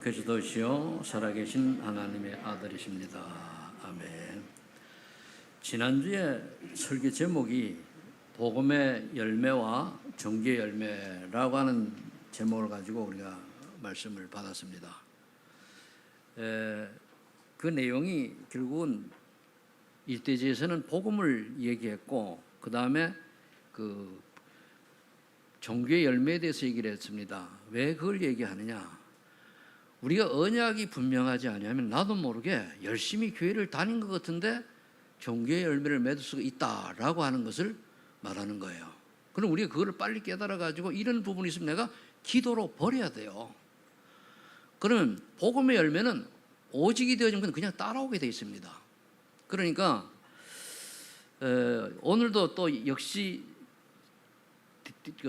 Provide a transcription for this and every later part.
그리스도시요 살아계신 하나님의 아들이십니다. 아멘. 지난주에 설교 제목이 복음의 열매와 종교의 열매라고 하는 제목을 가지고 우리가 말씀을 받았습니다. 그 내용이 결국은 일대지에서는 복음을 얘기했고 그 다음에 그 종교의 열매에 대해서 얘기를 했습니다. 왜 그걸 얘기하느냐? 우리가 언약이 분명하지 않으면 나도 모르게 열심히 교회를 다닌 것 같은데 종교의 열매를 맺을 수가 있다라고 하는 것을 말하는 거예요. 그럼 우리가 그걸 빨리 깨달아가지고 이런 부분이 있으면 내가 기도로 버려야 돼요. 그러면 복음의 열매는 오직이 되어진 건 그냥 따라오게 돼 있습니다. 그러니까 오늘도 또 역시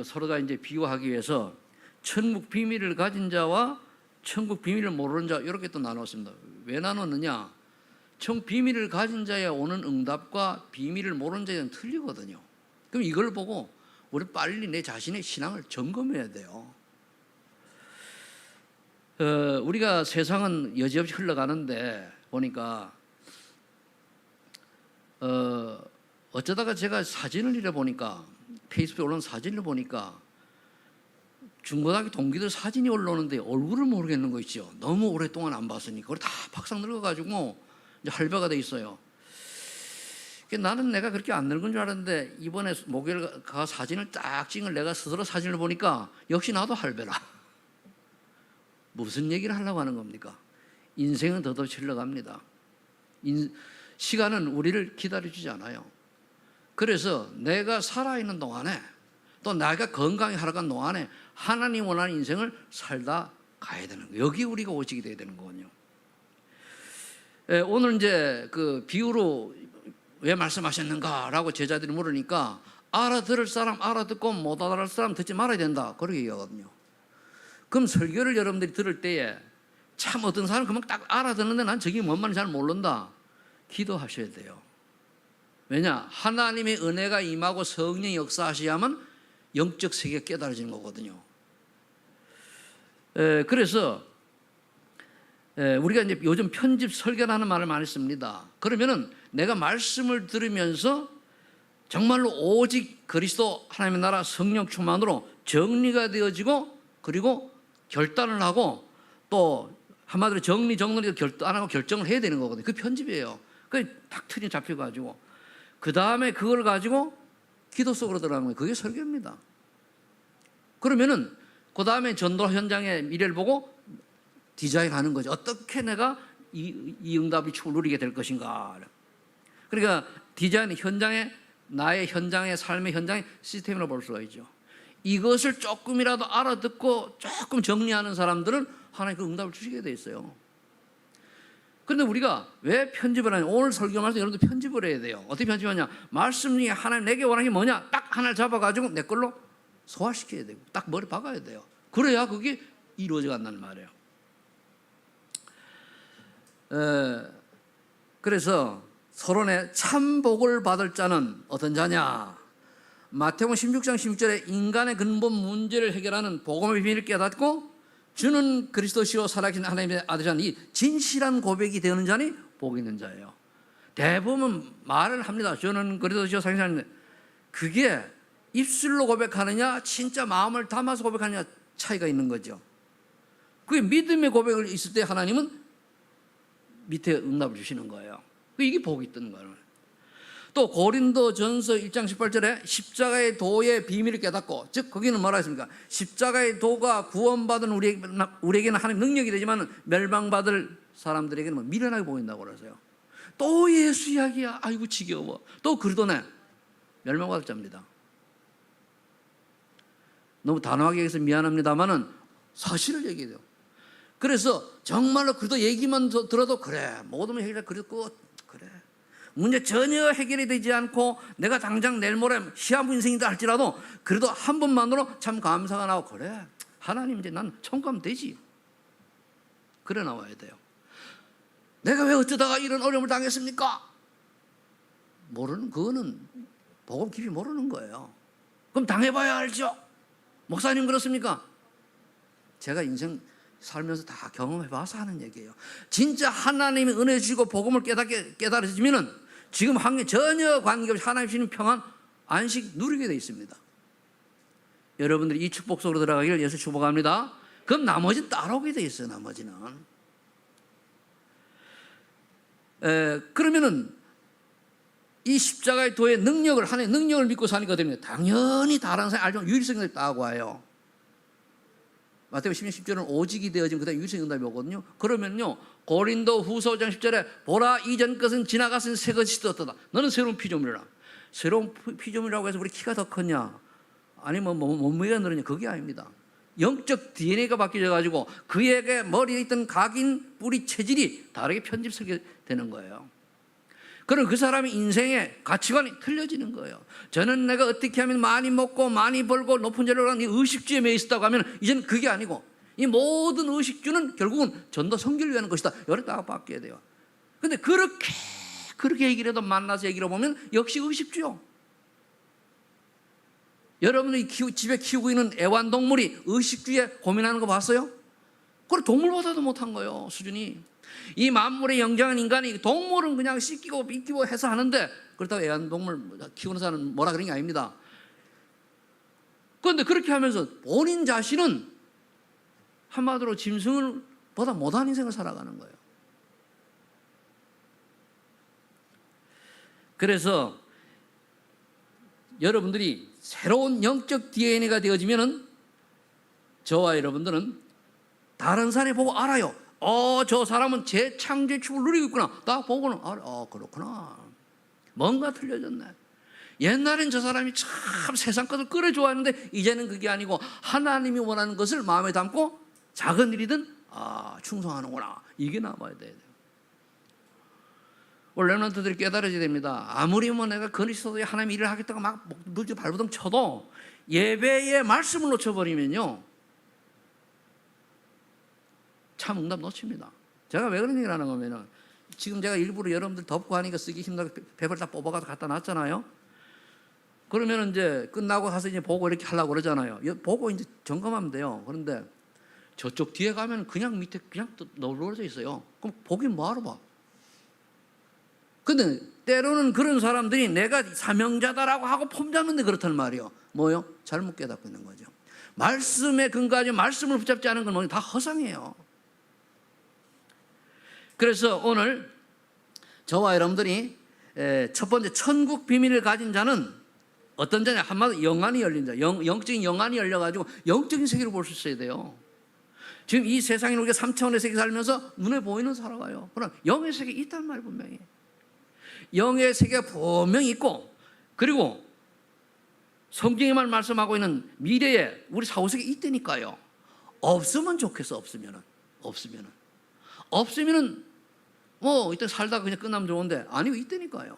서로가 이제 비유하기 위해서 천국 비밀을 가진 자와 천국 비밀을 모르는 자 이렇게 또 나눴습니다. 왜 나눴느냐? 천국 비밀을 가진 자에 오는 응답과 비밀을 모르는 자에는 틀리거든요. 그럼 이걸 보고 우리 빨리 내 자신의 신앙을 점검해야 돼요. 우리가 세상은 여지없이 흘러가는데 보니까 어쩌다가 제가 사진을 이래 보니까 페이스북에 올라온 사진을 보니까 중고등학교 동기들 사진이 올라오는데 얼굴을 모르겠는 거 있죠. 너무 오랫동안 안 봤으니까. 그걸 다 박상 늙어가지고 이제 할배가 돼 있어요. 나는 내가 그렇게 안 늙은 줄 알았는데 이번에 목요일 가 사진을 딱 찍은 내가 스스로 사진을 보니까 역시 나도 할배라. 무슨 얘기를 하려고 하는 겁니까? 인생은 더더욱 흘러갑니다. 시간은 우리를 기다려주지 않아요. 그래서 내가 살아있는 동안에 또 내가 건강히 살아간 동안에 하나님 원하는 인생을 살다 가야 되는 거예요. 여기 우리가 오직이 돼야 되는 거군요. 오늘 이제 그 비유로 왜 말씀하셨는가라고 제자들이 물으니까 알아들을 사람 알아듣고 못 알아들 사람 듣지 말아야 된다. 그렇게 얘기하거든요. 그럼 설교를 여러분들이 들을 때에 참 어떤 사람은 금방 딱 알아듣는데 난 저게 뭔 말인지 잘 모른다. 기도하셔야 돼요. 왜냐? 하나님의 은혜가 임하고 성령이 역사하셔야만 영적 세계가 깨달아지는 거거든요. 그래서 우리가 이제 요즘 편집 설교라는 말을 많이 씁니다. 그러면은 내가 말씀을 들으면서 정말로 오직 그리스도 하나님의 나라 성령 충만으로 정리가 되어지고 그리고 결단을 하고 또 한마디로 정리를 결단하고 결정을 해야 되는 거거든요. 그 편집이에요. 그게 딱 틀이 잡혀가지고 그 다음에 그걸 가지고 기도 속으로 들어가는 거예요. 그게 설교입니다. 그러면은 그 다음에 전도 현장의 미래를 보고 디자인하는 거죠. 어떻게 내가 이 응답이 축을 누리게 될 것인가. 그러니까 디자인 현장에 나의 현장의 삶의 현장의 시스템이라고 볼 수가 있죠. 이것을 조금이라도 알아듣고 조금 정리하는 사람들은 하나님 그 응답을 주시게 돼 있어요. 그런데 우리가 왜 편집을 하냐? 오늘 설교하면서 여러분들 편집을 해야 돼요. 어떻게 편집하냐? 말씀 중에 하나님 내게 원하는 게 뭐냐? 딱 하나를 잡아가지고 내 걸로 소화시켜야 되고 딱 머리 박아야 돼요. 그래야 그게 이루어져 간다는 말이에요. 그래서 서론에 참 복을 받을 자는 어떤 자냐? 마태복음 16장 16절에 인간의 근본 문제를 해결하는 복음의 비밀을 깨닫고 주는 그리스도시요 살아계신 하나님의 아들이라는 이 진실한 고백이 되는 자니 복 있는 자예요. 대부분 말을 합니다. 저는 그리스도시요 살아계신 하나님. 그게 입술로 고백하느냐 진짜 마음을 담아서 고백하느냐 차이가 있는 거죠. 그게 믿음의 고백을 있을 때 하나님은 밑에 응답을 주시는 거예요. 이게 복이 있던 거예요. 또 고린도전서 1장 18절에 십자가의 도의 비밀을 깨닫고, 즉 거기는 뭐라 했습니까? 십자가의 도가 구원받은 우리에게는 하나님 능력이 되지만 멸망받을 사람들에게는 미련하게 보인다고 그러세요. 또 예수 이야기야. 아이고 지겨워. 또 그러더네. 멸망받을 자입니다. 너무 단호하게 얘기해서 미안합니다만은 사실을 얘기해요. 그래서 정말로 그래도 얘기만 들어도 그래 모든 해결이 그래도 그래 문제 전혀 해결이 되지 않고 내가 당장 내일 모레 시한부 인생이다 할지라도 그래도 한 번만으로 참 감사가 나고 그래 하나님 이제 난 천국 가면 되지 그래 나와야 돼요. 내가 왜 어쩌다가 이런 어려움을 당했습니까? 모르는 그거는 복음 깊이 모르는 거예요. 그럼 당해봐야 알죠. 목사님 그렇습니까? 제가 인생 살면서 다 경험해봐서 하는 얘기예요. 진짜 하나님이 은혜 주시고 복음을 깨달아지면은 지금 환경 전혀 관계없이 하나님 주시는 평안, 안식 누리게 돼 있습니다. 여러분들이 이 축복 속으로 들어가기를 예수 축복합니다. 그럼 나머지는 따라오게 돼 있어요. 나머지는. 그러면은 이 십자가의 도의 능력을, 하나의 능력을 믿고 사니까 됩니다. 당연히 다른 사람이 알지만 유일성이 따고 와요. 마태복음 10장 10절은 오직이 되어진 그다음 유일성 응답이 오거든요. 그러면요, 고린도 후서 5장 10절에 보라 이전 것은 지나갔으니 새 것이 되었다. 너는 새로운 피조물이라. 새로운 피조물이라고 해서 우리 키가 더 컸냐, 아니면 몸무게가 늘었냐, 그게 아닙니다. 영적 DNA가 바뀌어 가지고 그에게 머리에 있던 각인 뿌리 체질이 다르게 편집 설계되는 거예요. 그럼 그 사람의 인생의 가치관이 틀려지는 거예요. 저는 내가 어떻게 하면 많이 먹고 많이 벌고 높은 자리로 가는 의식주에 매여 있었다고 하면 이제는 그게 아니고 이 모든 의식주는 결국은 전도 선교를 위한 것이다. 이렇게 다 바뀌어야 돼요. 근데 그렇게 얘기를 해도 만나서 얘기를 보면 역시 의식주요. 여러분이 집에 키우고 있는 애완동물이 의식주에 고민하는 거 봤어요? 그걸 동물보다도 못한 거예요, 수준이. 이 만물의 영장한 인간이, 동물은 그냥 씻기고 빗기고 해서 하는데 그렇다고 애완동물 키우는 사람은 뭐라 그런 게 아닙니다. 그런데 그렇게 하면서 본인 자신은 한마디로 짐승보다 못한 인생을 살아가는 거예요. 그래서 여러분들이 새로운 영적 DNA가 되어지면은 저와 여러분들은 다른 사람이 보고 알아요. 저 사람은 재창조의 축을 누리고 있구나. 딱 보고는 알아. 그렇구나. 뭔가 틀려졌네. 옛날엔 저 사람이 참 세상 것을 그래 좋아했는데 이제는 그게 아니고 하나님이 원하는 것을 마음에 담고 작은 일이든 충성하는구나. 이게 남아야 돼요. 원래 렘넌트들이 깨달아야 됩니다. 아무리 내가 그리스도의 하나님 일을 하겠다고 막 물질 발부둥 쳐도 예배의 말씀을 놓쳐버리면요, 참 응답 놓칩니다. 제가 왜 그런 얘기를 하는 거면은, 지금 제가 일부러 여러분들 덥고 하니까 쓰기 힘들게 배पर 다 뽑아가서 갖다 놨잖아요. 그러면 이제 끝나고 가서 이제 보고 이렇게 하려고 그러잖아요. 보고 이제 점검하면 돼요. 그런데 저쪽 뒤에 가면 그냥 밑에 그냥 또 널브러져 있어요. 그럼 보긴 뭐하러 봐. 근데 때로는 그런 사람들이 내가 사명자다라고 하고 폼 잡는데 그렇단 말이에요. 뭐요? 잘못 깨닫고 있는 거죠. 말씀에 근거하지 말씀을 붙잡지 않은 건 다 허상이에요. 그래서 오늘 저와 여러분들이 첫 번째 천국 비밀을 가진 자는 어떤 자냐? 한마디로 영안이 열린 자, 영적인 영안이 열려가지고 영적인 세계를 볼 수 있어야 돼요. 지금 이 세상에 우리가 3차원의 세계 살면서 눈에 보이는 살아가요. 그러나 영의 세계 있단 말이에요, 분명히. 영의 세계가 분명히 있고, 그리고 성경에만 말씀하고 있는 미래에 우리 사후세계 있다니까요. 없으면 좋겠어. 없으면은 이때 살다가 그냥 끝나면 좋은데, 아니고 있다니까요.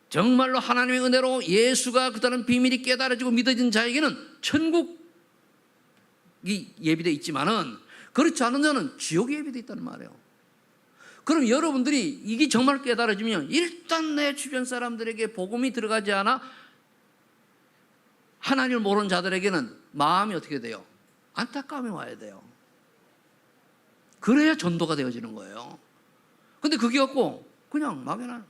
정말로 하나님의 은혜로 예수가 그다는 비밀이 깨달아지고 믿어진 자에게는 천국이 예비되어 있지만은 그렇지 않은 자는 지옥이 예비되어 있다는 말이에요. 그럼 여러분들이 이게 정말 깨달아지면 일단 내 주변 사람들에게 복음이 들어가지 않아 하나님을 모르는 자들에게는 마음이 어떻게 돼요? 안타까움이 와야 돼요. 그래야 전도가 되어지는 거예요. 근데 그게 없고 그냥 막연한.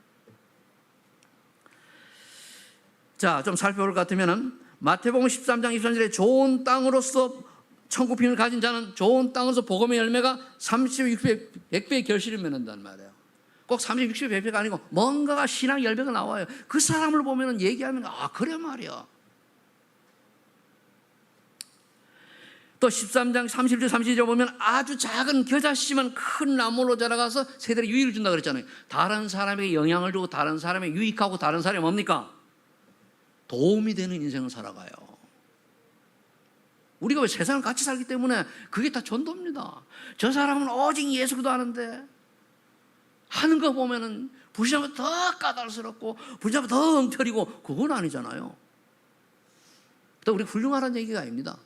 자, 좀 살펴볼 것 같으면은 마태복음 13장 23절에 좋은 땅으로서 천국 비밀을 가진 자는 좋은 땅에서 복음의 열매가 30, 60, 100배의 결실을 맺는단 말이에요. 꼭 30, 60, 100배가 아니고 뭔가가 신앙 열매가 나와요. 그 사람을 보면 얘기하면 그래 말이야. 또 13장 30절 30절 보면 아주 작은 겨자씨만 큰 나무로 자라가서 세대에 유익을 준다 그랬잖아요. 다른 사람에게 영향을 주고 다른 사람에게 유익하고 다른 사람이 뭡니까? 도움이 되는 인생을 살아가요. 우리가 왜 세상을 같이 살기 때문에 그게 다 전도입니다. 저 사람은 오직 예수 기도하는데 하는 거 보면은 불신하면 더 까다롭고 불신하면 더 엉터리고, 그건 아니잖아요. 또 우리 훌륭하다는 얘기가 아닙니다.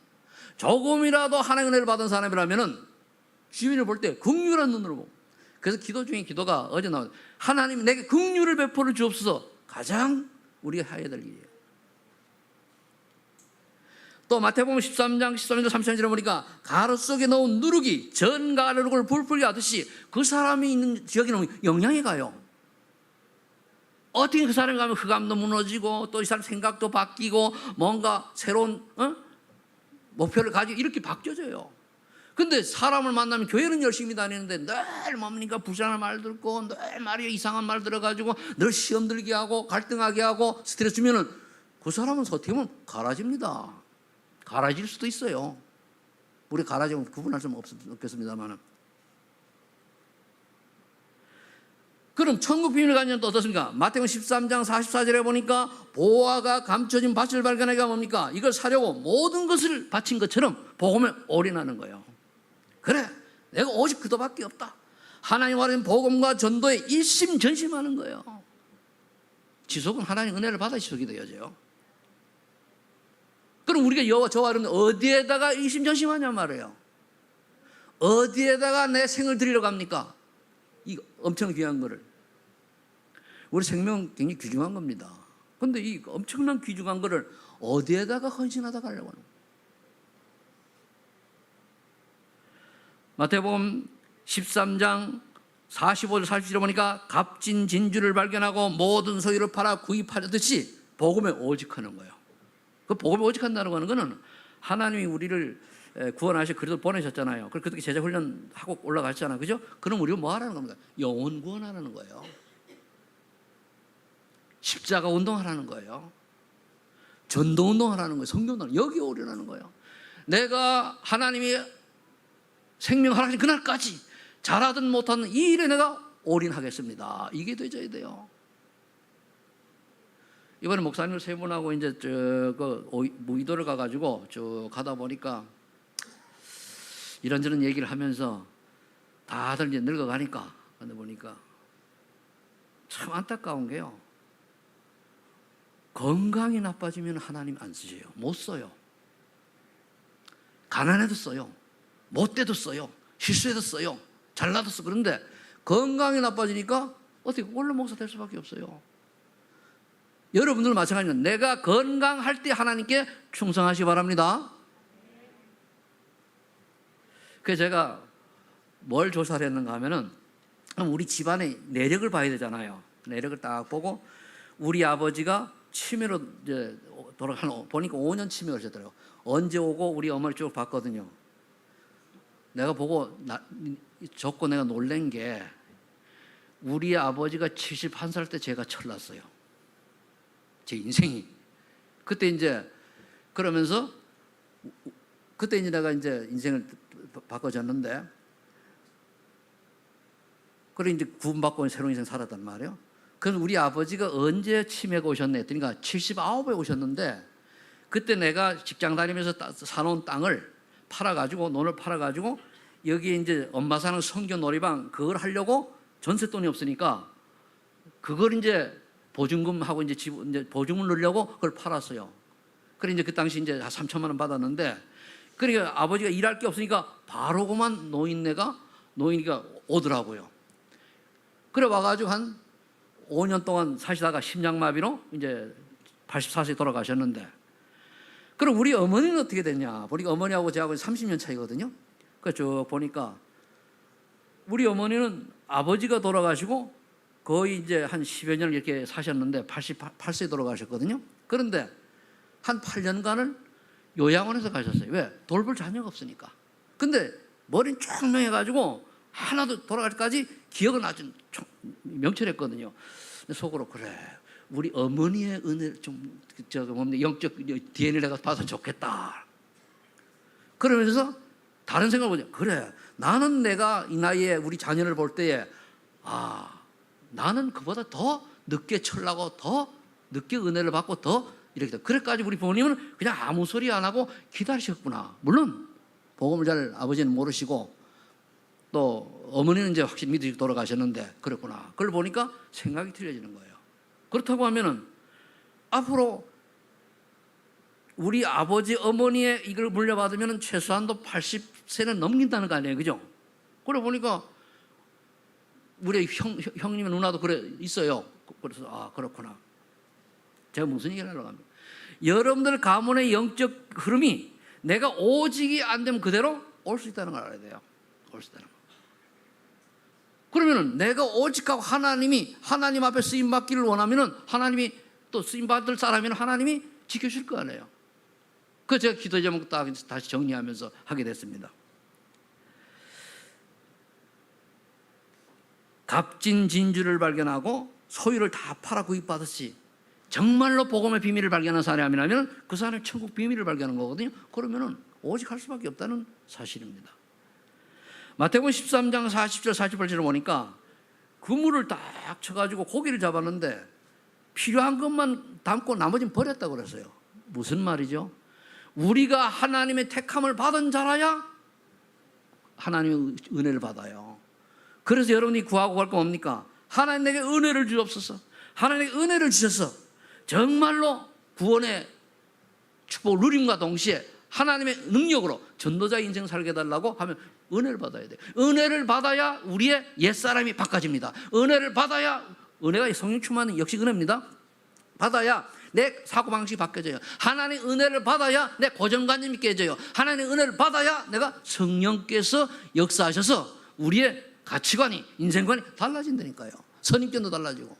조금이라도 하나님의 은혜를 받은 사람이라면은 주변을 볼 때 긍휼한 눈으로 보고, 그래서 기도 중에 기도가 어제 나왔어요. 하나님 내게 긍휼을 베풀어 주옵소서. 가장 우리가 해야 될 일이에요. 또 마태복음 13장 13절 13절에 보니까 가루 속에 넣은 누룩이 전 가루를 불풀게 하듯이 그 사람이 있는 지역에는 영향이 가요. 어떻게 그 사람이 가면 흑암도 무너지고 또 이 사람 생각도 바뀌고 뭔가 새로운 목표를 가지고 이렇게 바뀌어져요. 근데 사람을 만나면 교회는 열심히 다니는데 늘 뭡니까 불쌍한 말 듣고 늘 말이 이상한 말 들어가지고 늘 시험 들게 하고 갈등하게 하고 스트레스 주면은 그 사람은 어떻게 보면 갈아집니다. 갈아질 수도 있어요. 우리 갈아지면 구분할 수 없겠습니다만. 그럼 천국 비밀을 가지면 또 어떻습니까? 마태복음 13장 44절에 보니까 보화가 감춰진 밭을 발견하기가 뭡니까? 이걸 사려고 모든 것을 바친 것처럼 복음에 올인하는 거예요. 그래, 내가 오직 그도밖에 없다. 하나님 아는 복음과 전도에 일심전심하는 거예요. 지속은 하나님 은혜를 받아 지속이 되어져요. 그럼 우리가 저와 여러분 어디에다가 일심전심하냐 말이에요. 어디에다가 내 생을 드리려고 합니까? 이 엄청 귀한 거를. 우리 생명은 굉장히 귀중한 겁니다. 그런데 이 엄청난 귀중한 거를 어디에다가 헌신하다 가려고 하는 거예요. 마태복음 13장 45절 47절 보니까 값진 진주를 발견하고 모든 소유를 팔아 구입하듯이 복음에 오직하는 거예요. 그 복음에 오직한다는 거는 하나님이 우리를 구원하셔 그리스도를 보내셨잖아요. 그렇게 제자 훈련하고 올라갔잖아요. 그죠? 그럼 우리가 뭐 하라는 겁니까? 영혼 구원하라는 거예요. 십자가 운동하라는 거예요. 전도 운동하라는 거예요. 성경 운동. 여기 오려는 거예요. 내가 하나님이 생명 하나님 그날까지 잘하든 못하든 이 일에 내가 올인하겠습니다. 이게 되어야 돼요. 이번에 목사님 세 분하고 이제 무의도를 가가지고 쭉 가다 보니까 이런저런 얘기를 하면서 다들 이제 늙어가니까 근데 보니까 참 안타까운 게요. 건강이 나빠지면 하나님 안 쓰세요. 못 써요. 가난해도 써요. 못돼도 써요. 실수해도 써요. 잘나도 써. 그런데 건강이 나빠지니까 어떻게 원래 목사 될 수밖에 없어요. 여러분들 마찬가지입니다. 내가 건강할 때 하나님께 충성하시기 바랍니다. 그래서 제가 뭘 조사를 했는가 하면은 우리 집안의 내력을 봐야 되잖아요. 내력을 딱 보고 우리 아버지가 치매로 이제 보니까 5년 치매 걸렸더라고요. 언제 오고 우리 어머니 쭉 봤거든요. 내가 보고 적고 내가 놀란 게 우리 아버지가 71살 때 제가 철났어요. 제 인생이. 그때 이제 그러면서 그때 이제 내가 이제 인생을 바꿔줬는데 그래 이제 구원받고 새로운 인생 살았단 말이에요. 그래서 우리 아버지가 언제 치매가 오셨네 했더니 79에 오셨는데 그때 내가 직장 다니면서 사놓은 땅을 팔아가지고 논을 팔아가지고 여기에 이제 엄마 사는 성교 놀이방 그걸 하려고 전세돈이 없으니까 그걸 이제 보증금하고 이제 보증을 넣으려고 그걸 팔았어요. 그래 이제 그 당시 이제 3천만 원 받았는데 그러니까 아버지가 일할 게 없으니까 바로 그만 노인네가 오더라고요. 그래 와가지고 한 5년 동안 사시다가 심장마비로 이제 84세 돌아가셨는데 그럼 우리 어머니는 어떻게 됐냐? 보니까 어머니하고 저하고 30년 차이거든요. 그래서 쭉 보니까 우리 어머니는 아버지가 돌아가시고 거의 이제 한 10여 년을 이렇게 사셨는데 88세에 돌아가셨거든요. 그런데 한 8년간을 요양원에서 가셨어요. 왜? 돌볼 자녀가 없으니까. 근데 머리는 총명해가지고 하나도 돌아갈 때까지 기억은 아주 명철했거든요. 속으로 그래 우리 어머니의 은혜 좀 영적 DNA를 내가 봐서 좋겠다. 그러면서 다른 생각을 보죠. 그래 나는 내가 이 나이에 우리 자녀를 볼 때에 나는 그보다 더 늦게 철나고 더 늦게 은혜를 받고 더 이렇게 돼. 그래까지 우리 부모님은 그냥 아무 소리 안 하고 기다리셨구나. 물론 복음을 잘 아버지는 모르시고 또 어머니는 이제 확실히 믿으시고 돌아가셨는데 그랬구나. 그걸 보니까 생각이 틀려지는 거예요. 그렇다고 하면은 앞으로 우리 아버지 어머니의 이걸 물려받으면 최소한도 80세는 넘긴다는 거 아니에요, 그죠? 그래 보니까 우리 형님의 누나도 그래 있어요. 그래서 그렇구나. 제가 무슨 얘기를 하려고 합니다. 여러분들 가문의 영적 흐름이 내가 오직이 안 되면 그대로 올 수 있다는 걸 알아야 돼요. 올 수 있다는 거. 그러면은 내가 오직하고 하나님 앞에 쓰임 받기를 원하면은 하나님이 또 쓰임 받을 사람이면 하나님이 지켜줄 거 아니에요. 그래서 제가 기도 제목 다시 정리하면서 하게 됐습니다. 값진 진주를 발견하고 소유를 다 팔아 구입받았지. 정말로 복음의 비밀을 발견한 사람이라면 그 사람이 천국 비밀을 발견한 거거든요. 그러면은 오직 할 수밖에 없다는 사실입니다. 마태복음 13장 40절 48절을 보니까 그물을 딱 쳐가지고 고기를 잡았는데 필요한 것만 담고 나머지는 버렸다고 그랬어요. 무슨 말이죠? 우리가 하나님의 택함을 받은 자라야 하나님의 은혜를 받아요. 그래서 여러분이 구하고 갈 거 뭡니까? 하나님 내게 은혜를 주옵소서. 하나님의 은혜를 주셔서 정말로 구원의 축복을 누림과 동시에 하나님의 능력으로 전도자의 인생 살게 해달라고 하면 은혜를 받아야 돼요. 은혜를 받아야 우리의 옛사람이 바꿔집니다. 은혜를 받아야, 은혜가 성령 충만은 역시 은혜입니다. 받아야 내 사고방식이 바뀌어져요. 하나님의 은혜를 받아야 내 고정관념이 깨져요. 하나님의 은혜를 받아야 내가 성령께서 역사하셔서 우리의 가치관이, 인생관이 달라진다니까요. 선입견도 달라지고.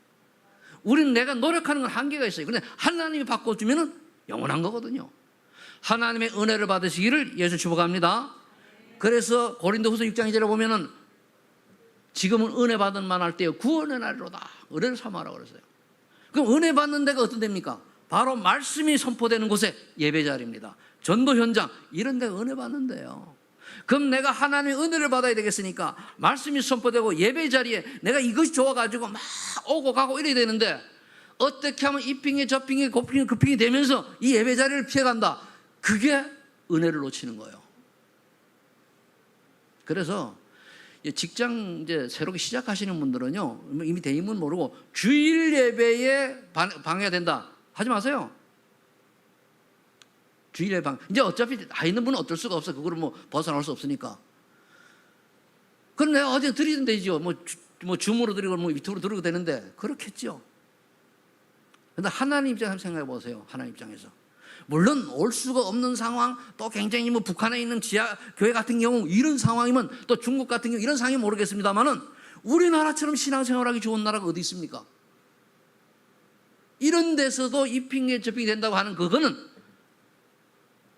우리는 내가 노력하는 건 한계가 있어요. 그런데 하나님이 바꿔주면 영원한 거거든요. 하나님의 은혜를 받으시기를 예수 축복합니다. 그래서 고린도후서 6장 2절에 보면은 지금은 은혜 받은 만할 때에 구원의 날이로다. 은혜를 삼아라 그랬어요. 그럼 은혜 받는 데가 어떤 데입니까? 바로 말씀이 선포되는 곳에 예배 자리입니다. 전도 현장 이런 데가 은혜 받는 데요. 그럼 내가 하나님의 은혜를 받아야 되겠으니까 말씀이 선포되고 예배 자리에 내가 이것이 좋아가지고 막 오고 가고 이래야 되는데 어떻게 하면 이 핑계 저 핑계 그 핑계 그 핑계 되면서 이 예배 자리를 피해간다. 그게 은혜를 놓치는 거예요. 그래서 직장 이제 새롭게 시작하시는 분들은요, 이미 대의문 모르고 주일 예배에 방해가 된다 하지 마세요. 주일 예배 이제 어차피 다 있는 분은 어쩔 수가 없어. 그거를 뭐 벗어날 수 없으니까. 그럼 내가 어디 드리면 되죠. 뭐 줌으로 드리고 뭐 유튜브로 드리고 되는데 그렇겠죠. 그런데 하나님 입장에서 생각해 보세요. 하나님 입장에서. 물론 올 수가 없는 상황, 또 굉장히 뭐 북한에 있는 지하 교회 같은 경우 이런 상황이면 또 중국 같은 경우 이런 상황이 모르겠습니다만은 우리나라처럼 신앙생활하기 좋은 나라가 어디 있습니까? 이런 데서도 이 핑계 저 핑계 된다고 하는 그거는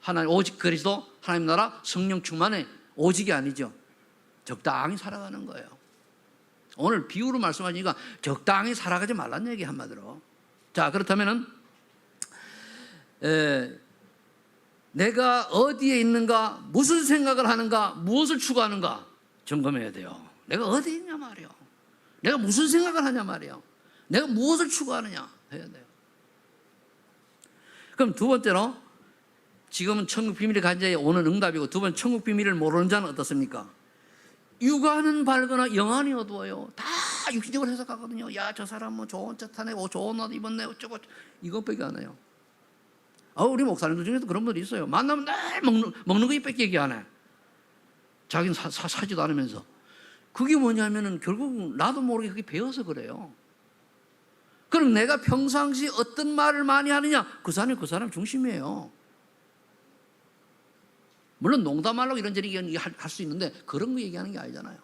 하나님 오직 그리스도 하나님 나라 성령 충만의 오직이 아니죠. 적당히 살아가는 거예요. 오늘 비유로 말씀하시니까 적당히 살아가지 말란 얘기 한마디로. 자, 그렇다면은 내가 어디에 있는가, 무슨 생각을 하는가, 무엇을 추구하는가 점검해야 돼요. 내가 어디에 있냐 말이요. 내가 무슨 생각을 하냐 말이요. 내가 무엇을 추구하느냐 해야 돼요. 그럼 두 번째로 지금은 천국 비밀이 간 자에 오는 응답이고, 두 번째 천국 비밀을 모르는 자는 어떻습니까? 육안은 밝거나 영안이 어두워요. 다 육신적으로 해석하거든요. 야, 저 사람 뭐 좋은 차 타내고 좋은 옷 입었네 어쩌고 이것밖에 안 해요. 우리 목사님들 중에도 그런 분들이 있어요. 만나면 늘 먹는 거 이밖에 얘기 안 해. 자기는 사지도 않으면서. 그게 뭐냐면은 결국 나도 모르게 그게 배워서 그래요. 그럼 내가 평상시 어떤 말을 많이 하느냐? 그 사람 중심이에요. 물론 농담하려고 이런저런 할 수 있는데 그런 거 얘기하는 게 아니잖아요.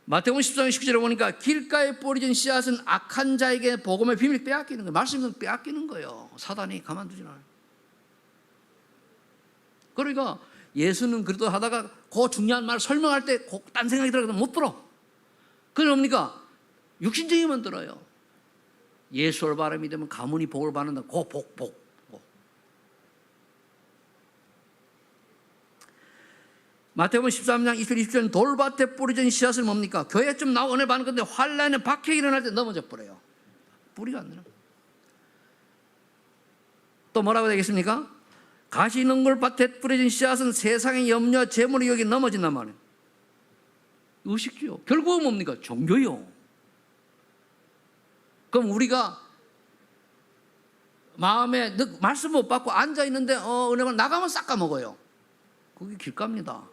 마태복음 14장 19절에 보니까 길가에 뿌려진 씨앗은 악한 자에게 복음의 비밀을 빼앗기는 거예요. 말씀을 빼앗기는 거예요. 사단이 가만두지 않아요. 그러니까 예수는 그래도 하다가 그 중요한 말 설명할 때 딴 생각이 들어가도 못 들어. 그러니까 육신적이면 들어요. 예수 올바른 믿으면 가문이 복을 받는다. 복. 마태복음 13장 20절 돌밭에 뿌려진 씨앗은 뭡니까? 교회 좀 나와 은혜 받는 건데 환란에 박해 일어날 때 넘어져 버려요. 뿌리가 안 되는. 또 뭐라고 되겠습니까? 가시농골밭에 뿌려진 씨앗은 세상의 염려, 재물이 여기 넘어진단 말이에요. 의식주요. 결국은 뭡니까? 종교요. 그럼 우리가 마음에 말씀 못 받고 앉아 있는데 은혜만 나가면 싹 까먹어요. 그게 길갑니다.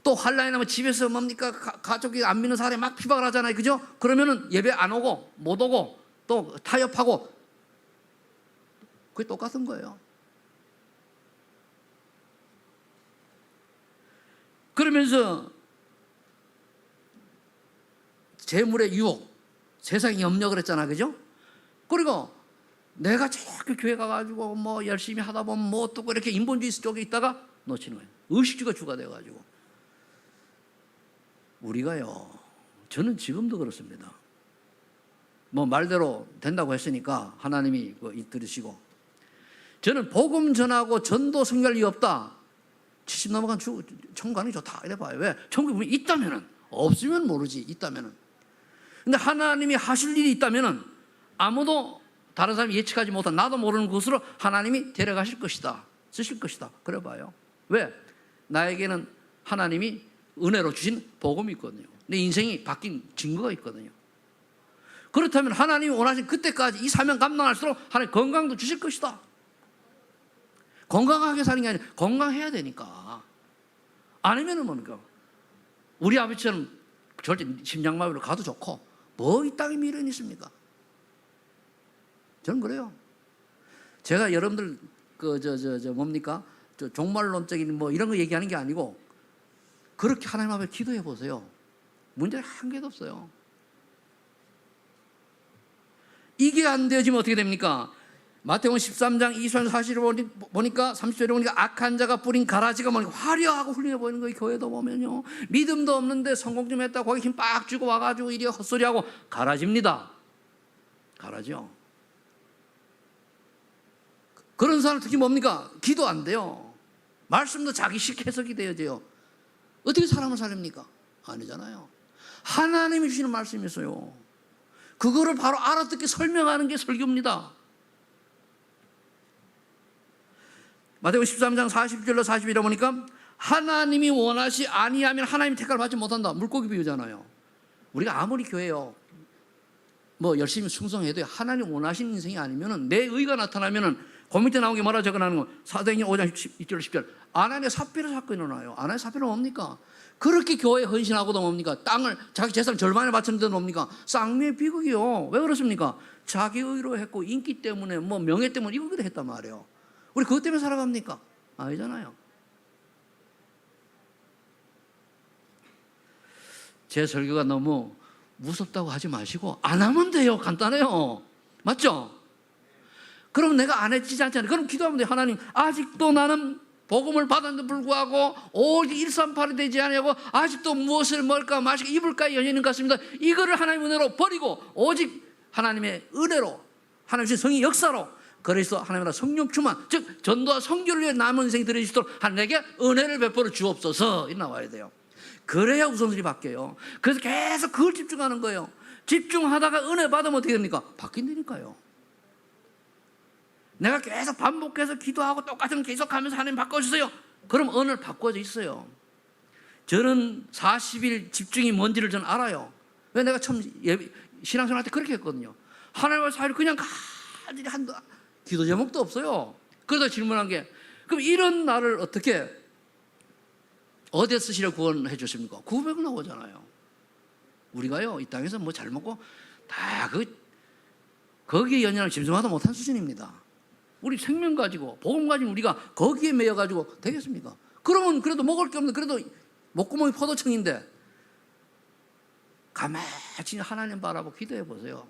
또 환란이 나면 집에서 뭡니까? 가족이 안 믿는 사람이 막 피박을 하잖아요. 그죠? 그러면은 예배 안 오고 못 오고 또 타협하고 그게 똑같은 거예요. 그러면서 재물의 유혹, 세상의 염려 그랬잖아, 그죠? 그리고 내가 자꾸 교회 가가지고 뭐 열심히 하다 보면 뭐 어떻고 이렇게 인본주의 쪽에 있다가 놓치는 거예요. 의식주가 주가 돼가지고. 우리가요, 저는 지금도 그렇습니다. 뭐 말대로 된다고 했으니까 하나님이 들으시고, 저는 복음 전하고 전도 선교할 리 없다. 70 넘어간 천국 가는 게 좋다 이래 봐요. 왜? 천국이 있다면은, 없으면 모르지. 있다면은. 근데 하나님이 하실 일이 있다면은 아무도 다른 사람이 예측하지 못한, 나도 모르는 곳으로 하나님이 데려가실 것이다, 쓰실 것이다. 그래 봐요. 왜? 나에게는 하나님이 은혜로 주신 복음이 있거든요. 내 인생이 바뀐 증거가 있거든요. 그렇다면 하나님이 원하신 그때까지 이 사명 감당할수록 하나님 건강도 주실 것이다. 건강하게 사는 게 아니라 건강해야 되니까. 아니면은 뭡니까? 우리 아버지처럼 절대 심장마비로 가도 좋고 뭐 이 땅에 미련이 있습니까? 저는 그래요. 제가 여러분들 뭡니까? 종말론적인 뭐 이런 거 얘기하는 게 아니고, 그렇게 하나님 앞에 기도해 보세요. 문제는 한 개도 없어요. 이게 안 되어지면 어떻게 됩니까? 마태복음 13장 20절 40절을 보니까 30절에 보니까 악한 자가 뿌린 가라지가 뭐니까 화려하고 훌륭해 보이는 거예요. 교회도 보면요, 믿음도 없는데 성공 좀 했다 거기 힘 빡 주고 와가지고 이리 헛소리하고 가라지입니다. 가라지요. 그런 사람 특히 뭡니까? 기도 안 돼요. 말씀도 자기식 해석이 되어져요. 어떻게 사람을 살립니까? 아니잖아요. 하나님이 주시는 말씀이 있어요. 그거를 바로 알아듣게 설명하는 게 설교입니다. 마태복음 13장 40절로 41에 보니까 하나님이 원하시 아니하면 하나님 택을 받지 못한다. 물고기 비유잖아요. 우리가 아무리 교회요 뭐 열심히 충성해도 하나님 원하시는 인생이 아니면은, 내 의가 나타나면은 그 밑에 나온 게 뭐라 적어놓는 거, 사도행전 5장 2절 10절 아나니아 삽비라 사건이 일어나요. 아나니아 삽비라 뭡니까? 그렇게 교회에 헌신하고도 뭡니까? 땅을 자기 재산 절반을 바쳤는데 뭡니까? 쌍미의 비극이요. 왜 그렇습니까? 자기 의로 했고 인기 때문에 뭐 명예 때문에 이거기도 했단 말이에요. 우리 그것 때문에 살아갑니까? 아니잖아요. 제 설교가 너무 무섭다고 하지 마시고 안 하면 돼요. 간단해요. 맞죠? 그럼 내가 안 해지지 않잖아요. 그럼 기도하면 돼요. 하나님, 아직도 나는 복음을 받았는데 불구하고 오직 138이 되지 않냐고, 아직도 무엇을 먹을까 마실까 입을까 연연인 것 같습니다. 이거를 하나님 은혜로 버리고 오직 하나님의 은혜로, 하나님 주신 성의 역사로 그래서 하나님의 성령 충만, 즉 전도와 선교를 위해 남은 인생이 들어주시도록 하나님에게 은혜를 베풀어 주옵소서, 이 나와야 돼요. 그래야 우선순위 바뀌어요. 그래서 계속 그걸 집중하는 거예요. 집중하다가 은혜 받으면 어떻게 됩니까? 바뀐다니까요. 내가 계속 반복해서 기도하고 똑같은 계속하면서 하나님 바꿔주세요. 그럼 은혜를 바꿔져 있어요. 저는 40일 집중이 뭔지를 저는 알아요. 왜? 내가 처음 신앙생활 할 때 그렇게 했거든요. 하나님과 사이를 그냥 가지리 한다. 기도 제목도 없어요. 그래서 질문한 게, 그럼 이런 나를 어떻게 어디에 쓰시려 구원해 주십니까? 900원 나오잖아요. 우리가요 이 땅에서 뭐 잘 먹고 다 거기에 연연을 짐승마다 못한 수준입니다. 우리 생명 가지고 복음 가지고 우리가 거기에 매여 가지고 되겠습니까? 그러면 그래도 먹을 게 없는, 그래도 목구멍이 포도청인데 가만히 하나님 바라보고 기도해 보세요.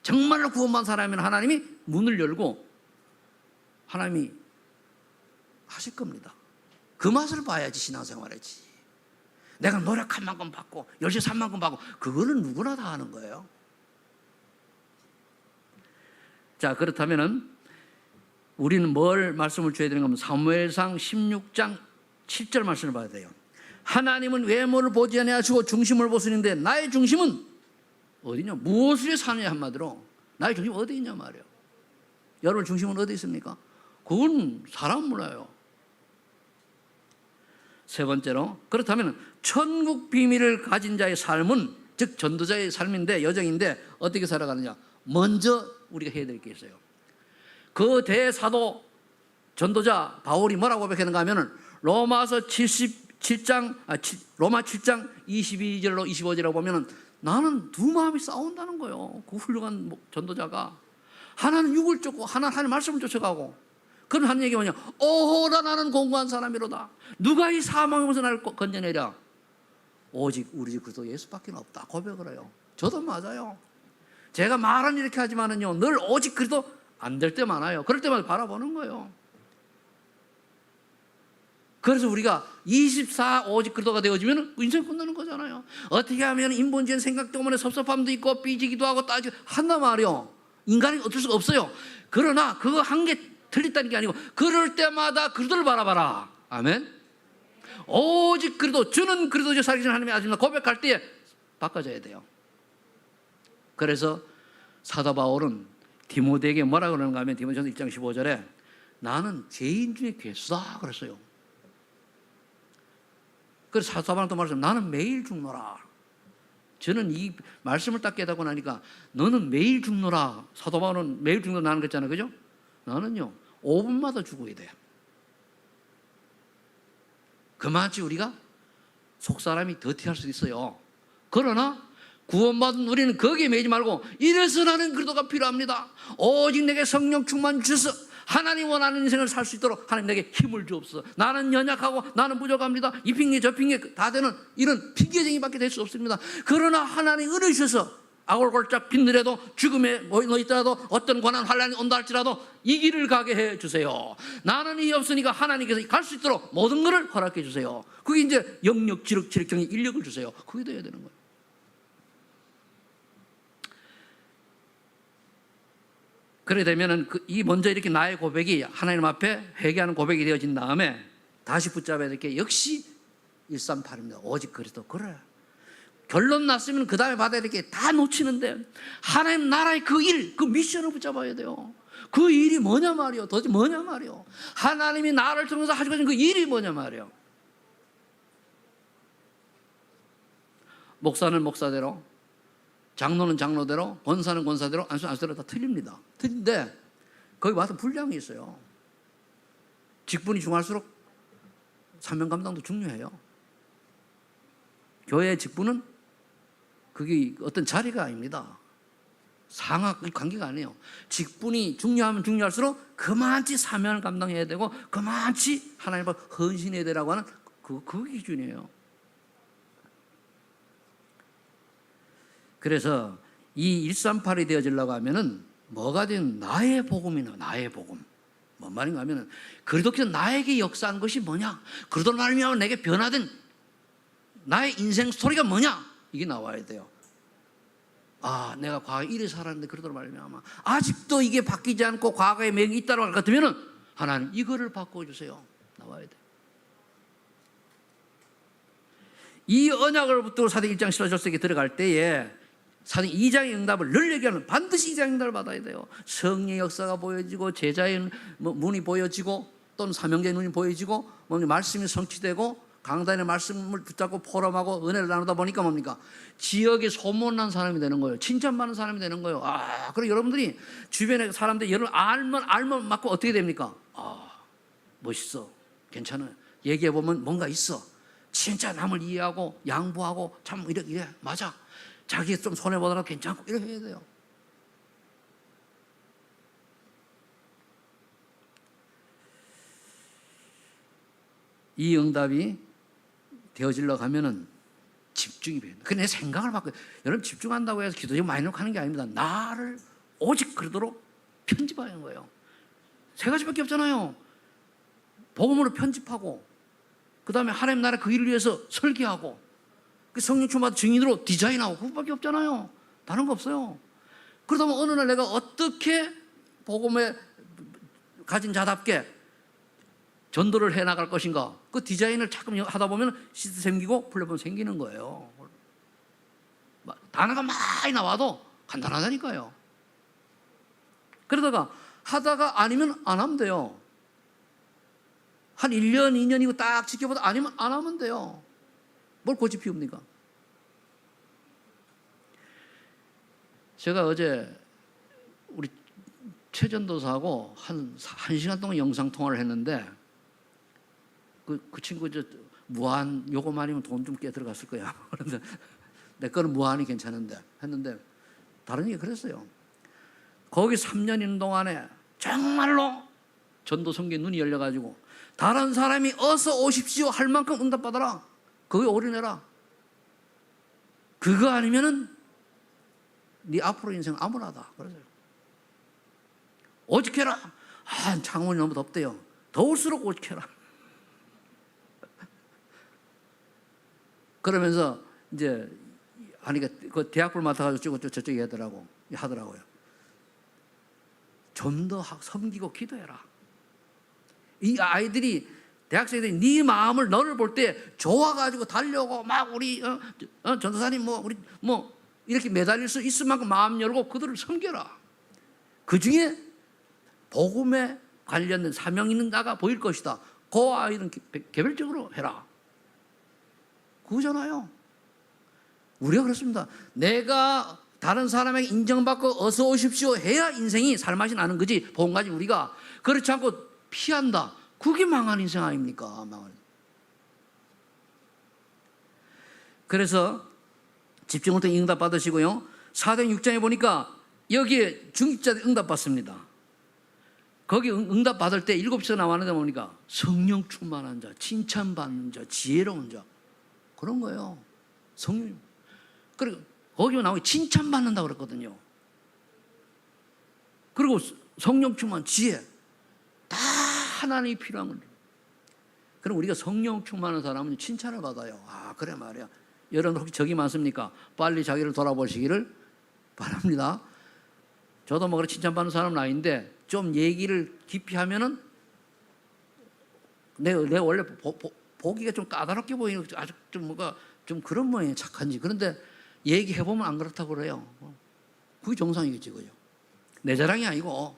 정말로 구원받은 사람이면 하나님이 문을 열고 하나님이 하실 겁니다. 그 맛을 봐야지 신앙생활이지. 내가 노력한 만큼 받고 열심히 산 만큼 받고, 그거는 누구나 다 하는 거예요. 자, 그렇다면은 우리는 뭘 말씀을 줘야 되는가 하면 사무엘상 16장 7절 말씀을 봐야 돼요. 하나님은 외모를 보지 아니하시고 중심을 보시는데 나의 중심은 어디냐? 무엇을 위해 사느냐? 한마디로 나의 중심은 어디 있냐 말이에요. 여러분 중심은 어디 있습니까? 그건 사람 몰라요. 세 번째로, 그렇다면 천국 비밀을 가진 자의 삶은, 즉 전도자의 삶인데, 여정인데 어떻게 살아가느냐? 먼저 우리가 해야 될 게 있어요. 그 대사도 전도자 바울이 뭐라고 고백했는가 하면은 로마서 77장 로마 7장 22절로 25절이라고 보면은 나는 두 마음이 싸운다는 거예요. 그 훌륭한 전도자가 하나는 육을 쫓고 하나는 하나님의 말씀을 쫓아가고. 그런 하는 얘기 뭐냐? 오호라 나는 공고한 사람이로다. 누가 이 사망에서 나를 건져내랴? 오직 우리 주 그리스도 예수밖에 없다 고백을 해요. 저도 맞아요. 제가 말은 이렇게 하지만은요, 늘 오직 그리스도 안 될 때 많아요. 그럴 때마다 바라보는 거예요. 그래서 우리가 24 오직 그리스도가 되어지면 인생 끝나는 거잖아요. 어떻게 하면 인본주의 생각 때문에 섭섭함도 있고 삐지기도 하고 따지고 한단 말이요. 인간이 어쩔 수가 없어요. 그러나 그거 한 게 틀렸다는 게 아니고 그럴 때마다 그리스도를 바라봐라. 아멘. 오직 그리스도, 주는 그리스도죠 살기 전 하나님의 아들이라 고백할 때에 바꿔져야 돼요. 그래서 사도 바울은 디모데에게 뭐라 그러는가 하면 디모데전서 1장 15절에 나는 죄인 중에 괴수다 그랬어요. 그래서 사도 바울은 또 말했어요. 나는 매일 죽노라. 저는 이 말씀을 딱 깨닫고 나니까 너는 매일 죽노라. 사도 바울은 매일 죽노라 나는 그랬잖아요. 그죠? 나는요 5분마다 죽어야 돼요. 그만치 우리가 속사람이 더티할 수도 있어요. 그러나 구원받은 우리는 거기에 매이지 말고 이래서 나는 그리스도가 필요합니다. 오직 내게 성령 충만 주셔서 하나님 원하는 인생을 살 수 있도록 하나님 내게 힘을 주옵소서. 나는 연약하고 나는 부족합니다. 이 핑계 저 핑계 다 되는 이런 핑계쟁이밖에 될 수 없습니다. 그러나 하나님 은혜 주셔서 아골골짝 빈들에도 죽음에 놓여 있더라도 어떤 고난 환난이 온다 할지라도 이 길을 가게 해주세요. 나는 이 없으니까 하나님께서 갈 수 있도록 모든 것을 허락해 주세요. 그게 이제 영역, 지력, 지력경의 인력을 주세요. 그게 돼야 되는 거예요. 그래 되면은 이 먼저 이렇게 나의 고백이 하나님 앞에 회개하는 고백이 되어진 다음에 다시 붙잡아야 될 게 역시 138입니다. 오직 그리스도. 그래. 결론 났으면 그 다음에 받아야 될 게 다 놓치는데 하나님 나라의 그 일, 그 미션을 붙잡아야 돼요. 그 일이 뭐냐 말이요. 도대체 뭐냐 말이요. 하나님이 나를 통해서 하시고 계신 그 일이 뭐냐 말이요. 목사는 목사대로, 장로는 장로대로, 권사는 권사대로, 안수는 안수대로 다 틀립니다. 틀린데 거기 와서 분량이 있어요. 직분이 중할수록 사명 감당도 중요해요. 교회의 직분은 그게 어떤 자리가 아닙니다. 상하 관계가 아니에요. 직분이 중요하면 중요할수록 그만치 사명을 감당해야 되고 그만치 하나님 앞에 헌신해야 되라고 하는 그 기준이에요. 그래서 이 138이 되어지려고 하면은 뭐가 된 나의 복음이나 나의 복음. 뭔 말인가 하면은 그리스도께서 나에게 역사한 것이 뭐냐? 그리스도를 말미암아 내게 변화된 나의 인생 스토리가 뭐냐? 이게 나와야 돼요. 아, 내가 과거에 이래 살았는데 그러도록 말미암아 아직도 이게 바뀌지 않고 과거에 맥이 있다고 할 것 같으면은 하나님 이거를 바꿔주세요. 나와야 돼. 이 언약을 붙들고 사도행 1장 15절에 들어갈 때에 사도행 2장의 응답을 늘 얘기하는 반드시 2장의 응답을 받아야 돼요. 성령의 역사가 보여지고 제자의 눈이 보여지고 또는 사명자의 눈이 보여지고 말씀이 성취되고 강단의 말씀을 붙잡고 포럼하고 은혜를 나누다 보니까 뭡니까? 지역에 소문난 사람이 되는 거예요. 칭찬받는 사람이 되는 거예요. 아, 그리고 여러분들이 주변에 사람들이 여러분 알면 맞고 어떻게 됩니까? 아, 멋있어. 괜찮아. 얘기해보면 뭔가 있어. 진짜 남을 이해하고 양보하고 참 이래 맞아. 자기 좀 손해보더라도 괜찮고 이래 해야 돼요. 이 응답이 되어지려고 하면은 집중이 돼요. 그내 생각을 바꿔. 여러분 집중한다고 해서 기도 좀 많이 놓고 하는 게 아닙니다. 나를 오직 그러도록 편집하는 거예요. 세 가지밖에 없잖아요. 복음으로 편집하고, 그 다음에 하나님 나라 그 일을 위해서 설계하고, 그 성령 충만 증인으로 디자인하고, 그것밖에 없잖아요. 다른 거 없어요. 그러다 보면 어느 날 내가 어떻게 복음에 가진 자답게 전도를 해나갈 것인가, 그 디자인을 자꾸 하다 보면 시스 생기고 플랫폼 생기는 거예요. 단어가 많이 나와도 간단하다니까요. 그러다가 하다가 아니면 안 하면 돼요. 한 1년, 2년이고 딱 지켜보다 아니면 안 하면 돼요. 뭘 고집 피웁니까? 제가 어제 우리 최전도사하고 한 시간 동안 영상통화를 했는데 그 친구 무한 요거 아니면 돈 좀 꽤 들어갔을 거야. 그런데 내 거는 무한이 괜찮은데 했는데 다른 얘기 그랬어요. 거기 3년 있는 동안에 정말로 전도 성경에 눈이 열려가지고 다른 사람이 어서 오십시오 할 만큼 응답받아라. 거기에 올인해라. 그거 아니면은 네 앞으로 인생 암울하다. 그러세요. 오직 해라. 창문이 너무 덥대요. 더울수록 오직 해라. 그러면서 이제 하니까 그 대학부를 맡아가지고 저쪽에 하더라고요. 좀 더 섬기고 기도해라. 이 아이들이 대학생들이 네 마음을 너를 볼 때 좋아가지고 달려오고 막 우리 전도사님 우리 이렇게 매달릴 수 있을 만큼 마음 열고 그들을 섬겨라. 그 중에 복음에 관련된 사명 있는 자가 보일 것이다. 그 아이는 개별적으로 해라. 그거잖아요. 우리가 그렇습니다. 내가 다른 사람에게 인정받고 어서 오십시오 해야 인생이 살맛이 나는 거지. 복음 가지고 우리가 그렇지 않고 피한다. 그게 망한 인생 아닙니까? 그래서 집중을 통해 응답 받으시고요. 사도행 6장에 보니까 여기에 중직자들이 응답 받습니다. 거기 응답 받을 때 7시가 나왔는데 보니까 성령 충만한 자, 칭찬받는 자, 지혜로운 자 그런 거예요. 성령. 그리고 거기 나오기 칭찬받는다고 그랬거든요. 그리고 성령 충만, 지혜 다 하나님이 필요한 겁니다. 그럼 우리가 성령 충만한 사람은 칭찬을 받아요. 그래 말이야. 여러분 혹시 적이 많습니까? 빨리 자기를 돌아보시기를 바랍니다. 저도 그렇게 칭찬받는 사람은 아닌데 좀 얘기를 깊이 하면은 내 원래 보기가 좀 까다롭게 보이는 아주 좀 뭔가 좀 그런 모양이 착한지. 그런데 얘기해보면 안 그렇다고 그래요. 그게 정상이겠지, 그죠? 내 자랑이 아니고.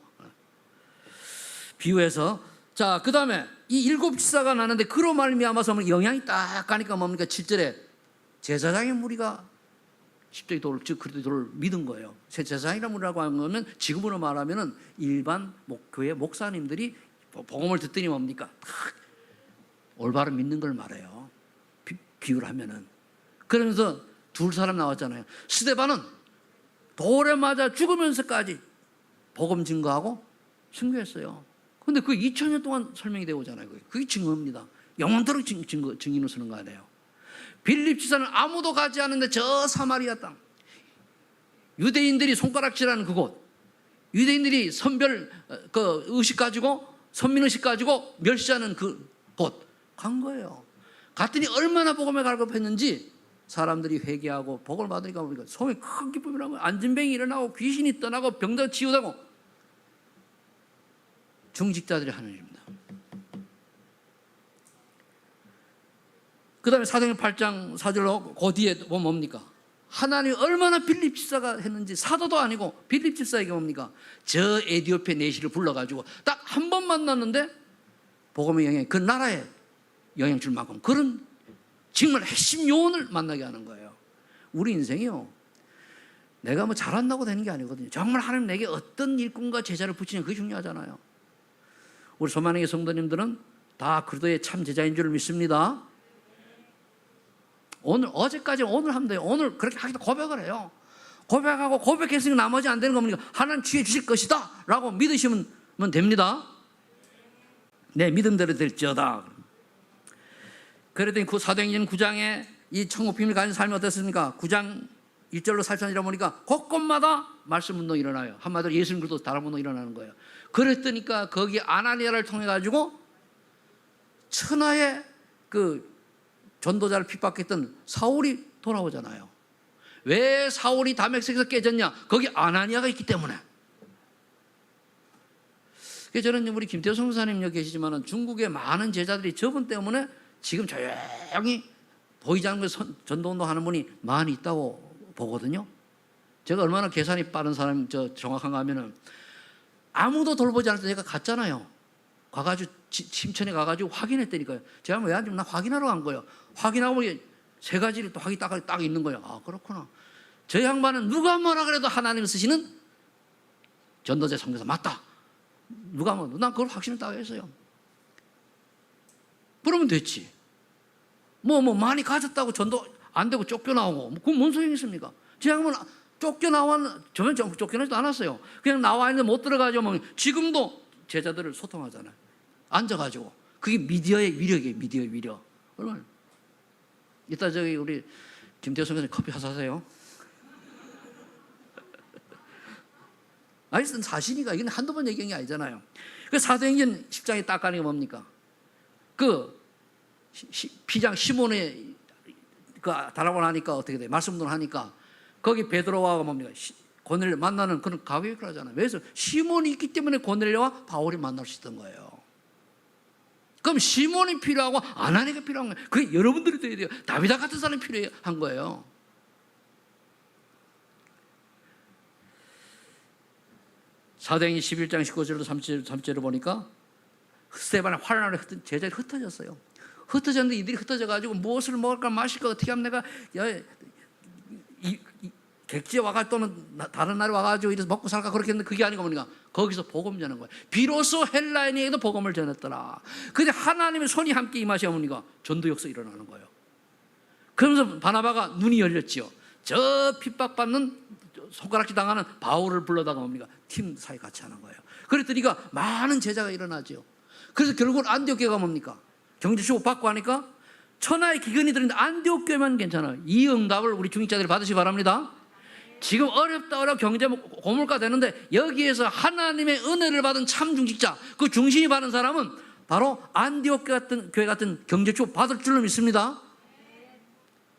비유해서. 자, 그 다음에 이 7지사가 나는데 그로 말미암아서 영향이 딱 가니까 뭡니까? 7절에 제사장의 무리가 십자가의 돌을, 즉 그리스도의 돌을 믿은 거예요. 제사장이라는 무리라고 하는 거는 지금으로 말하면은 일반 교회 목사님들이 복음을 듣더니 뭡니까? 올바른 믿는 걸 말해요. 비유를 하면은. 그러면서 두 사람 나왔잖아요. 스데반은 돌에 맞아 죽으면서까지 복음 증거하고 증거했어요. 근데 그 2000년 동안 설명이 되어 오잖아요. 그게 증거입니다. 영원토록 증인으로 서는 거 아니에요. 빌립 지사는 아무도 가지 않는데 저 사마리아 땅, 유대인들이 손가락질하는 그곳, 유대인들이 선별 의식 가지고 선민의식 가지고 멸시하는 그곳 간 거예요. 갔더니 얼마나 복음에 갈급했는지 사람들이 회개하고 복을 받으니까 보니까 소에 큰 기쁨이라고, 안진병이 일어나고 귀신이 떠나고 병자 치유되고. 중직자들이 하는 일입니다. 그 다음에 사도행전 8장 4절로 그 뒤에 보면 뭡니까? 하나님이 얼마나 빌립 집사가 했는지. 사도도 아니고 빌립 집사에게 뭡니까? 저 에디오피아 내시를 불러가지고 딱 한 번 만났는데 복음의 영향이 그 나라에 영향 줄 만큼 그런 정말 핵심 요원을 만나게 하는 거예요. 우리 인생이요, 내가 잘한다고 되는 게 아니거든요. 정말 하나님 내게 어떤 일꾼과 제자를 붙이는 그게 중요하잖아요. 우리 소만행의 성도님들은 다 그리스도의 참 제자인 줄 믿습니다. 어제까지 오늘 하면 돼요. 오늘 그렇게 하기도 고백을 해요. 고백하고 고백했으니까 나머지 안 되는 겁니까? 하나님 취해 주실 것이다 라고 믿으시면 됩니다. 내 믿음대로 될지어다. 그랬더니 그 사도행전 9장에 이 천국 비밀 가진 삶이 어땠습니까? 9장 1절로 살펴보니까 보니까 곳곳마다 말씀 운동이 일어나요. 한마디로 예수님 그리스도 다른 운동이 일어나는 거예요. 그랬더니까 거기 아나니아를 통해 가지고 천하의 그 전도자를 핍박했던 사울이 돌아오잖아요. 왜 사울이 다메섹에서 깨졌냐? 거기 아나니아가 있기 때문에. 그래서 저는 우리 김태호 선교사님 여기 계시지만 중국의 많은 제자들이 저분 때문에 지금 조용히 보이지 않는 전도운동 하는 분이 많이 있다고 보거든요. 제가 얼마나 계산이 빠른 사람, 정확한가 하면은 아무도 돌보지 않을 때 제가 갔잖아요. 가가지고 심천에 가가지고 확인했다니까요. 제가 왜 안 좀 나 확인하러 간 거예요. 확인하고 보니 세 가지를 또 확인 딱 있는 거예요. 아, 그렇구나. 저 양반은 누가 뭐라 그래도 하나님을 쓰시는 전도자 선교사 맞다. 누가 난 그걸 확신을 딱 했어요. 그러면 됐지. 많이 가졌다고 전도 안 되고 쫓겨나오고 그건 뭔 소용이 있습니까? 저 양반은 저는 쫓겨나지도 않았어요. 그냥 나와 있는데 못 들어가죠. 뭐 지금도 제자들을 소통하잖아요. 앉아가지고. 그게 미디어의 위력이에요. 미디어의 위력. 얼마나. 이따 저기 우리 김태호 선생님 커피 사세요. 아니, 사실이니까 이건 한두 번 얘기한 게 아니잖아요. 그 사도행전 10장에 딱 가는 게 뭡니까? 그 피장 시몬의 그 달라고 하니까 어떻게 돼? 말씀도 하니까 거기 베드로와 뭡니까? 고넬료 만나는 그런 가격을 하잖아요. 그래서 시몬이 있기 때문에 고넬료와 바울이 만날 수 있던 거예요. 그럼 시몬이 필요하고 아나니가 필요한 거예요. 그게 여러분들이 돼야 돼요. 다윗과 같은 사람이 필요한 거예요. 사도행전 11장 19절로 30절을 보니까 스데반의 환란을 제자들이 흩어졌어요. 흩어졌는데 이들이 흩어져가지고 무엇을 먹을까 마실까 어떻게 하면 내가 객지에 와가 또는 다른 나라에 와가지고 이래서 먹고 살까 그렇게 했는데 그게 아니고 뭡니까? 거기서 복음 전하는 거예요. 비로소 헬라인에게도 복음을 전했더라. 근데 하나님의 손이 함께 임하시면 뭡니까? 전도 역사 일어나는 거예요. 그러면서 바나바가 눈이 열렸지요. 저 핍박받는 손가락질 당하는 바울을 불러다가 뭡니까? 팀 사이 같이 하는 거예요. 그랬더니가 많은 제자가 일어나죠. 그래서 결국은 안디옥교회가 뭡니까? 경제축복 받고 하니까 천하의 기근이 들었는데 안디옥교회만 괜찮아요. 이 응답을 우리 중직자들이 받으시기 바랍니다. 지금 어렵다 경제 고물가 되는데 여기에서 하나님의 은혜를 받은 참 중직자, 그 중심이 받은 사람은 바로 안디옥교회 같은 경제축복 받을 줄로 믿습니다.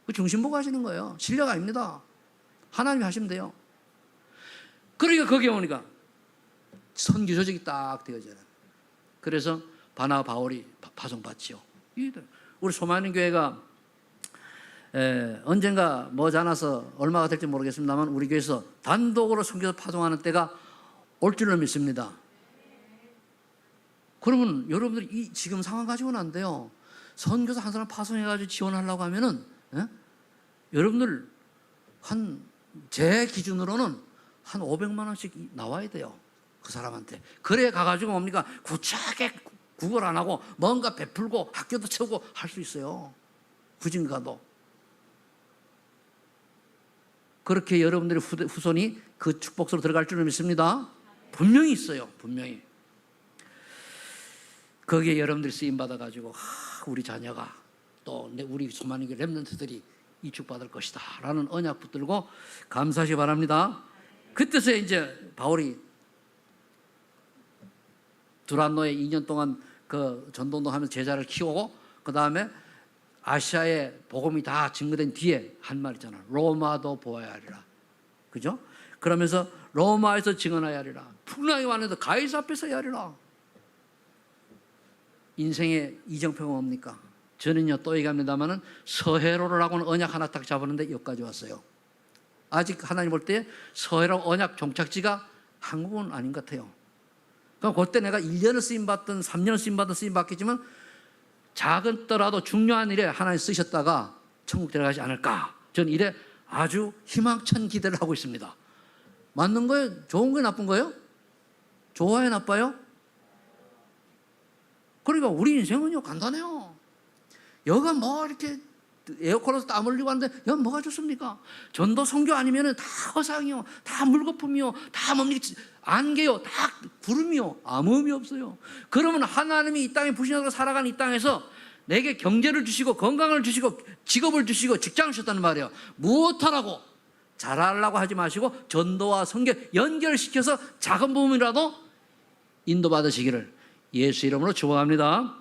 그 중심 보고 하시는 거예요. 실력 아닙니다. 하나님이 하시면 돼요. 그러니까 거기에 오니까 선교 조직이 딱 되어져요. 그래서 바나바 바울이 파송받지요. 우리 소만인 교회가 언젠가 머지않아서 얼마가 될지 모르겠습니다만 우리 교회에서 단독으로 선교사 파송하는 때가 올 줄로 믿습니다. 그러면 여러분들이 이 지금 상황 가지고는 안 돼요. 선교사 한 사람 파송해가지고 지원하려고 하면은 여러분들 제 기준으로는 한 500만 원씩 나와야 돼요. 그 사람한테. 그래 가가지고 뭡니까? 구차하게 구걸 안 하고 뭔가 베풀고 학교도 채우고 할 수 있어요. 후진 가도. 그렇게 여러분들의 후손이 그 축복으로 들어갈 줄을 믿습니다. 분명히 있어요. 분명히. 거기에 여러분들이 쓰임받아가지고 우리 자녀가 또 우리 소만인 렘넌트들이 이축받을 것이다 라는 언약 붙들고 감사하시기 바랍니다. 그때서 이제 바울이 두란노에 2년 동안 그 전도운동 하면서 제자를 키우고 그 다음에 아시아에 복음이 다 증거된 뒤에 한 말 있잖아. 로마도 보아야 하리라. 그죠? 그러면서 로마에서 증언하여야 하리라. 풍랑이 왔는데 가이사 앞에서 해야 하리라. 인생의 이정표가 뭡니까? 저는요 또 얘기합니다마는 서해로를 하고는 언약 하나 딱 잡았는데 여기까지 왔어요. 아직 하나님 볼 때 서해로 언약 종착지가 한국은 아닌 것 같아요. 그럼 그때 내가 1년을 쓰임받든 3년을 쓰임받든 쓰임받겠지만 작은더라도 중요한 일에 하나님 쓰셨다가 천국 들어가지 않을까. 저는 이래 아주 희망찬 기대를 하고 있습니다. 맞는 거예요? 좋은 거예요? 나쁜 거예요? 좋아요? 나빠요? 그러니까 우리 인생은요 간단해요. 여가 뭐 이렇게 에어컨에서 땀 흘리고 하는데 여가 뭐가 좋습니까? 전도 선교 아니면 다 허상이요, 다 물거품이요, 다 뭡니까? 안개요, 다 구름이요. 아무 의미 없어요. 그러면 하나님이 이 땅에 부신하고 살아가는 이 땅에서 내게 경제를 주시고 건강을 주시고 직업을 주시고 직장을 주셨다는 말이에요. 무엇하라고 잘하려고 하지 마시고 전도와 선교 연결시켜서 작은 부분이라도 인도받으시기를 예수 이름으로 축원합니다.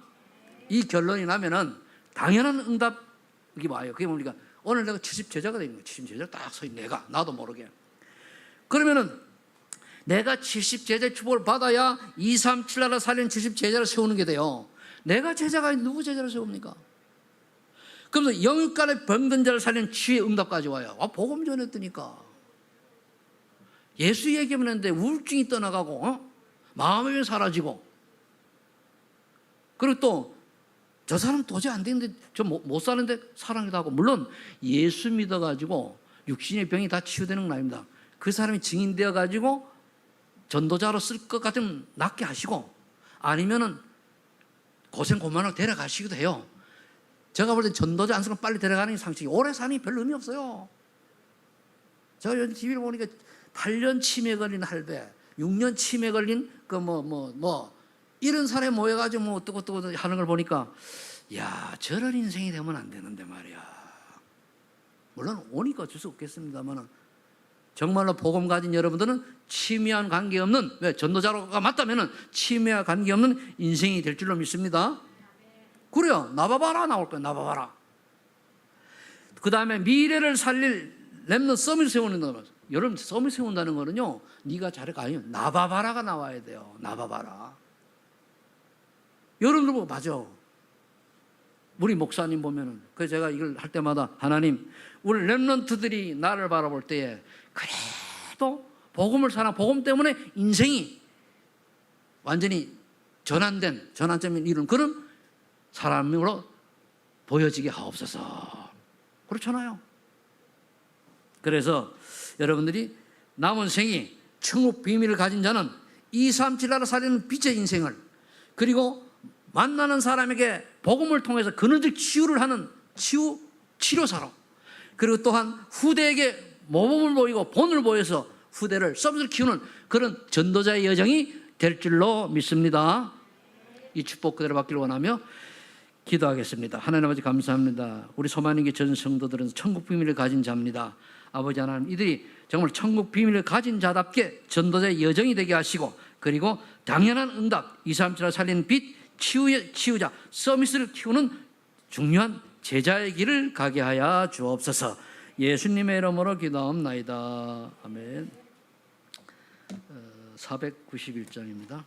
이 결론이 나면은 당연한 응답이 와요. 그게 뭡니까? 오늘 내가 70 제자가 되는 거예요. 70 제자 딱 서 있는 내가 나도 모르게. 그러면은 내가 70 제자 축복을 받아야 2, 3, 7 나라 살린 70 제자를 세우는 게 돼요. 내가 제자가 누구 제자를 세웁니까? 그러면서 영육간의 병든 자를 살린 치유의 응답까지 와요. 복음 전했더니까. 예수 얘기하면 했는데 우울증이 떠나가고 마음의 병이 사라지고 그리고 또 저 사람 도저히 안 되는데 저 못 사는데 사랑기도 하고 물론 예수 믿어가지고 육신의 병이 다 치유되는 건 아닙니다. 그 사람이 증인되어가지고 전도자로 쓸 것 같으면 낫게 하시고 아니면은 고생 고만하고 데려가시기도 해요. 제가 볼 때 전도자 안 쓰면 빨리 데려가는 게 상식이 오래 사는 게 별로 의미 없어요. 저 요즘 TV를 보니까 8년 치매 걸린 할배, 6년 치매 걸린 이런 사람이 모여가지고 뭐 어떻고 하는 걸 보니까 야, 저런 인생이 되면 안 되는데 말이야. 물론 오니까 어쩔 수 없겠습니다만 정말로 복음 가진 여러분들은 치매와 관계없는, 왜 전도자가 맞다면 치매와 관계없는 인생이 될 줄로 믿습니다. 그래요. 나봐봐라 나올 거예요. 나봐봐라. 그 다음에 미래를 살릴 렘넌트 서밋 세우는 거. 여러분 서밋 세운다는 거는요, 네가 잘해가 아니요, 나봐봐라가 나와야 돼요. 나봐봐라. 여러분들 보고 맞아. 우리 목사님 보면은, 그래서 제가 이걸 할 때마다 하나님, 우리 렘넌트들이 나를 바라볼 때에 그래도 복음을 사랑, 복음 때문에 인생이 완전히 전환점이 이룬 그런 사람으로 보여지게 하옵소서. 그렇잖아요. 그래서 여러분들이 남은 생이 천국 비밀을 가진 자는 237 나라 살리는 빛의 인생을, 그리고 만나는 사람에게 복음을 통해서 근원적 치유를 하는 치료사로, 그리고 또한 후대에게 모범을 보이고 본을 보여서 후대를 서비스를 키우는 그런 전도자의 여정이 될 줄로 믿습니다. 이 축복 그대로 받기를 원하며 기도하겠습니다. 하나님 아버지 감사합니다. 우리 소만인교 전 성도들은 천국 비밀을 가진 자입니다. 아버지 하나님, 이들이 정말 천국 비밀을 가진 자답게 전도자의 여정이 되게 하시고, 그리고 당연한 응답, 237을 살리는 빛, 치유자, 서비스를 키우는 중요한 제자의 길을 가게 하여 주옵소서. 예수님의 이름으로 기도하옵나이다. 아멘. 491장입니다.